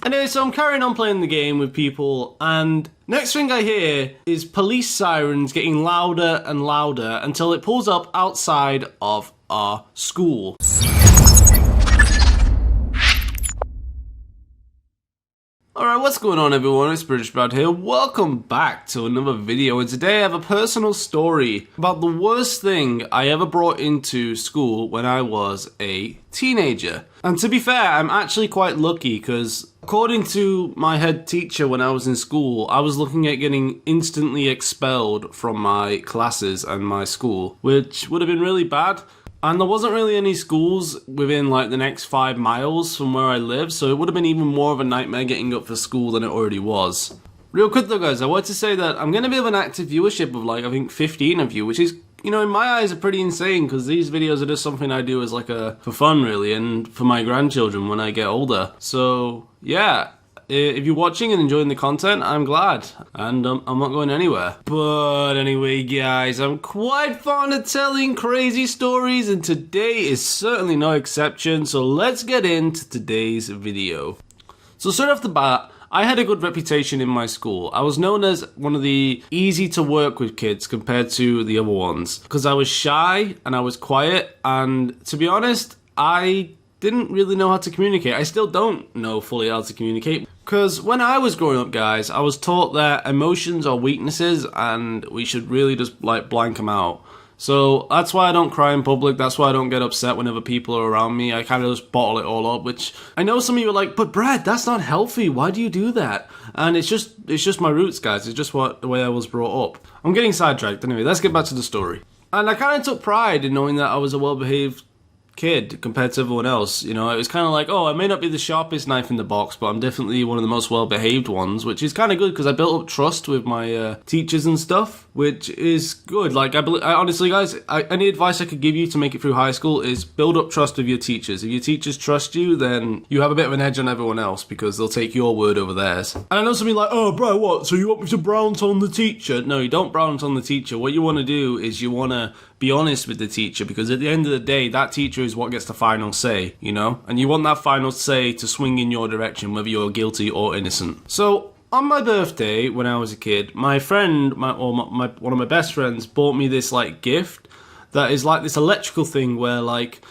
Anyway, so I'm carrying on playing the game with people, and next thing I hear is police sirens getting louder and louder until it pulls up outside of our school. Alright, what's going on everyone? It's British Brad here. Welcome back to another video, and today I have a personal story about the worst thing I ever brought into school when I was a teenager. And to be fair, I'm actually quite lucky because according to my head teacher when I was in school, I was looking at getting instantly expelled from my classes and my school, which would have been really bad. And there wasn't really any schools within like the next 5 miles from where I live, so it would have been even more of a nightmare getting up for school than it already was. Real quick though guys, I wanted to say that I'm going to be of an active viewership of like I think 15 of you, which is, you know, in my eyes are pretty insane because these videos are just something I do as like for fun really and for my grandchildren when I get older. So yeah. If you're watching and enjoying the content, I'm glad, and I'm not going anywhere. But anyway, guys, I'm quite fond of telling crazy stories, and today is certainly no exception, so let's get into today's video. So straight off the bat, I had a good reputation in my school. I was known as one of the easy to work with kids compared to the other ones, because I was shy and I was quiet, and to be honest, I didn't really know how to communicate. I still don't know fully how to communicate. Because when I was growing up, guys, I was taught that emotions are weaknesses and we should really just like blank them out. So that's why I don't cry in public. That's why I don't get upset whenever people are around me. I kind of just bottle it all up, which I know some of you are like, but Brad, that's not healthy. Why do you do that? And it's just my roots, guys. It's just the way I was brought up. I'm getting sidetracked. Anyway, let's get back to the story. And I kind of took pride in knowing that I was a well-behaved kid compared to everyone else. You know, it was kind of like, oh, I may not be the sharpest knife in the box, but I'm definitely one of the most well-behaved ones, which is kind of good because I built up trust with my teachers and stuff, which is good. Like, I honestly, guys, any advice I could give you to make it through high school is build up trust with your teachers. If your teachers trust you, then you have a bit of an edge on everyone else because they'll take your word over theirs. And I know something like, oh, bro, what? So you want me to brown on the teacher? No, you don't brown on the teacher. What you want to do is you want to be honest with the teacher, because at the end of the day, that teacher is what gets the final say, you know? And you want that final say to swing in your direction, whether you're guilty or innocent. So, on my birthday, when I was a kid, my friend, one of my best friends, bought me this, like, gift that is like this electrical thing where, like,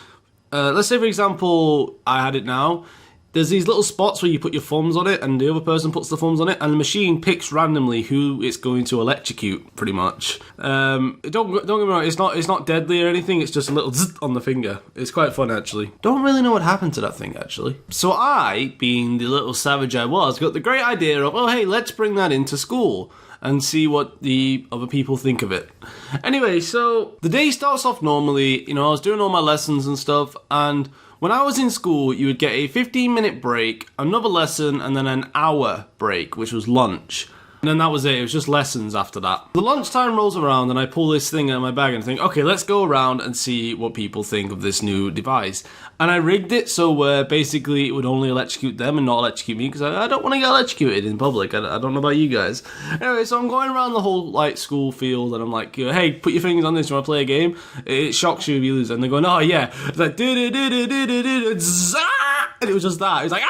let's say, for example, I had it now. There's these little spots where you put your thumbs on it and the other person puts the thumbs on it and the machine picks randomly who it's going to electrocute, pretty much. Don't get me wrong, it's not deadly or anything, it's just a little zzz on the finger. It's quite fun, actually. Don't really know what happened to that thing, actually. So I, being the little savage I was, got the great idea of, oh hey, let's bring that into school and see what the other people think of it. Anyway, so the day starts off normally, you know, I was doing all my lessons and stuff, and when I was in school, you would get a 15-minute break, another lesson, and then an hour break, which was lunch. And then that was it. It was just lessons after that. The lunchtime rolls around and I pull this thing out of my bag and think, okay, let's go around and see what people think of this new device. And I rigged it so basically it would only electrocute them and not electrocute me because I don't want to get electrocuted in public. I don't know about you guys. Anyway, so I'm going around the whole like school field and I'm like, hey, put your fingers on this. You want to play a game? It shocks you if you lose. And they're going, oh yeah. It's like, and it was just that. It was like,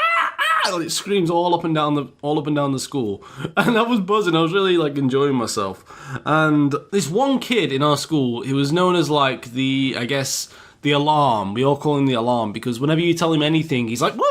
and it screams all up and down the school, and I was buzzing. I was really like enjoying myself. And this one kid in our school, he was known as like the alarm. We all call him the alarm because whenever you tell him anything, he's like, go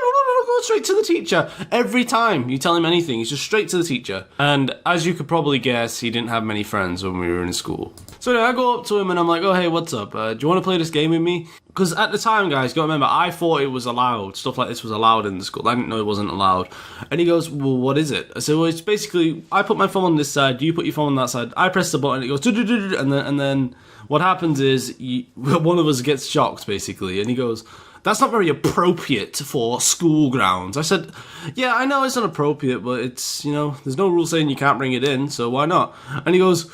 straight to the teacher. Every time you tell him anything, he's just straight to the teacher. And as you could probably guess, he didn't have many friends when we were in school. So anyway, I go up to him and I'm like, oh hey, what's up? Do you want to play this game with me? Because at the time, guys, gotta remember, I thought it was allowed. Stuff like this was allowed in the school. I didn't know it wasn't allowed. And he goes, well, what is it? I said, well, it's basically, I put my thumb on this side, you put your thumb on that side. I press the button, it goes, and then what happens is one of us gets shocked, basically. And he goes, that's not very appropriate for school grounds. I said, yeah, I know it's not appropriate, but it's, you know, there's no rule saying you can't bring it in, so why not? And he goes,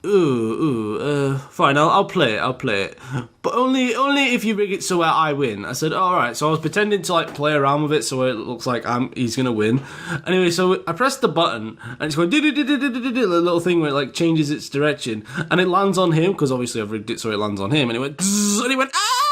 fine, I'll play it, but only if you rig it so I win. I said, alright, so I was pretending to like play around with it so it looks like he's gonna win. Anyway, so I pressed the button and it's going a little thing where it like changes its direction and it lands on him, because obviously I've rigged it so it lands on him, and it went and he went, ah!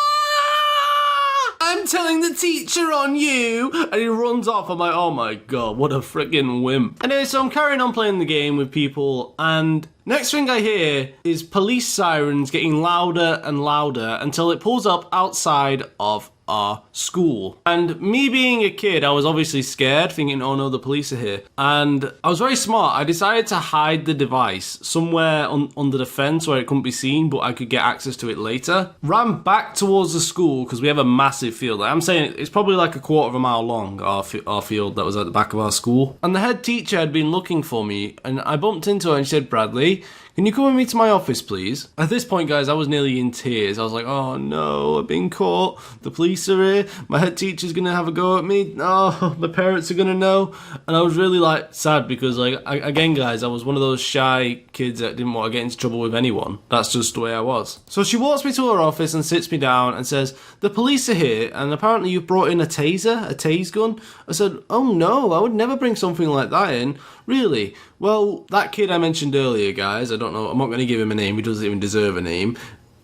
I'm telling the teacher on you, and he runs off. I'm like, oh my god, what a freaking wimp. Anyway, so I'm carrying on playing the game with people, and next thing I hear is police sirens getting louder and louder until it pulls up outside of our school. And me being a kid, I was obviously scared, thinking, oh no, the police are here. And I was very smart. I decided to hide the device somewhere under the fence where it couldn't be seen, but I could get access to it later. Ran back towards the school, because we have a massive field. I'm saying it's probably like a quarter of a mile long, our field that was at the back of our school. And the head teacher had been looking for me, and I bumped into her and she said, Bradley, can you come with me to my office, please? At this point, guys, I was nearly in tears. I was like, oh no, I've been caught. The police are here. My head teacher's gonna have a go at me. Oh, my parents are gonna know. And I was really like sad because again, guys, I was one of those shy kids that didn't want to get into trouble with anyone. That's just the way I was. So she walks me to her office and sits me down and says, the police are here and apparently you've brought in a taser, a tase gun. I said, oh no, I would never bring something like that in. Really? Well, that kid I mentioned earlier, guys, I don't know, I'm not going to give him a name, he doesn't even deserve a name,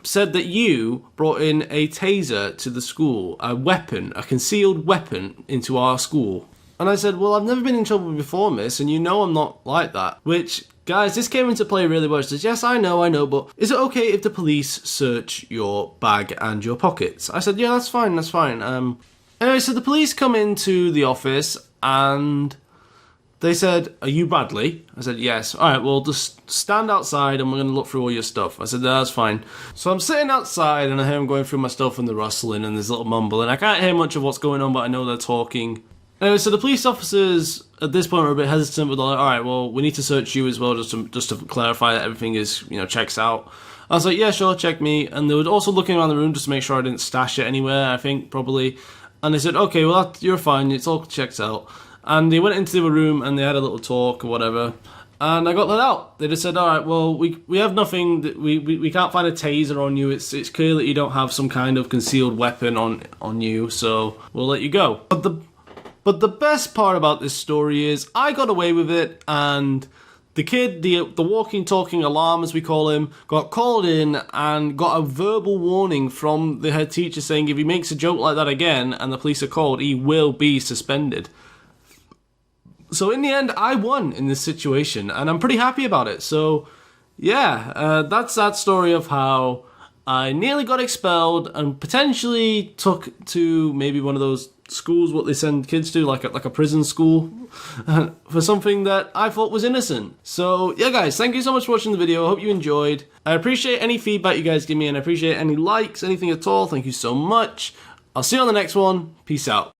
said that you brought in a taser to the school, a weapon, a concealed weapon into our school. And I said, well, I've never been in trouble before, miss, and you know I'm not like that. Which, guys, this came into play really well. She says, yes, I know, but is it okay if the police search your bag and your pockets? I said, yeah, that's fine. Anyway, so the police come into the office and they said, are you Bradley? I said, yes. All right, well, just stand outside and we're going to look through all your stuff. I said, no, that's fine. So I'm sitting outside and I hear them going through my stuff and the rustling and this little mumbling. I can't hear much of what's going on, but I know they're talking. Anyway, so the police officers at this point were a bit hesitant, but they're like, all right, well, we need to search you as well just to clarify that everything is, checks out. I was like, yeah, sure, check me. And they were also looking around the room just to make sure I didn't stash it anywhere, I think, probably. And they said, okay, well, you're fine. It's all checked out. And they went into the room and they had a little talk or whatever. And I got let out. They just said, all right, well, we have nothing. We can't find a taser on you. It's clear that you don't have some kind of concealed weapon on you, so we'll let you go. But the best part about this story is I got away with it, and the kid, the walking, talking alarm, as we call him, got called in and got a verbal warning from the head teacher saying if he makes a joke like that again and the police are called, he will be suspended. So in the end, I won in this situation, and I'm pretty happy about it. So, yeah, that's that story of how I nearly got expelled and potentially took to maybe one of those schools, what they send kids to, like a prison school, for something that I thought was innocent. So, yeah, guys, thank you so much for watching the video. I hope you enjoyed. I appreciate any feedback you guys give me, and I appreciate any likes, anything at all. Thank you so much. I'll see you on the next one. Peace out.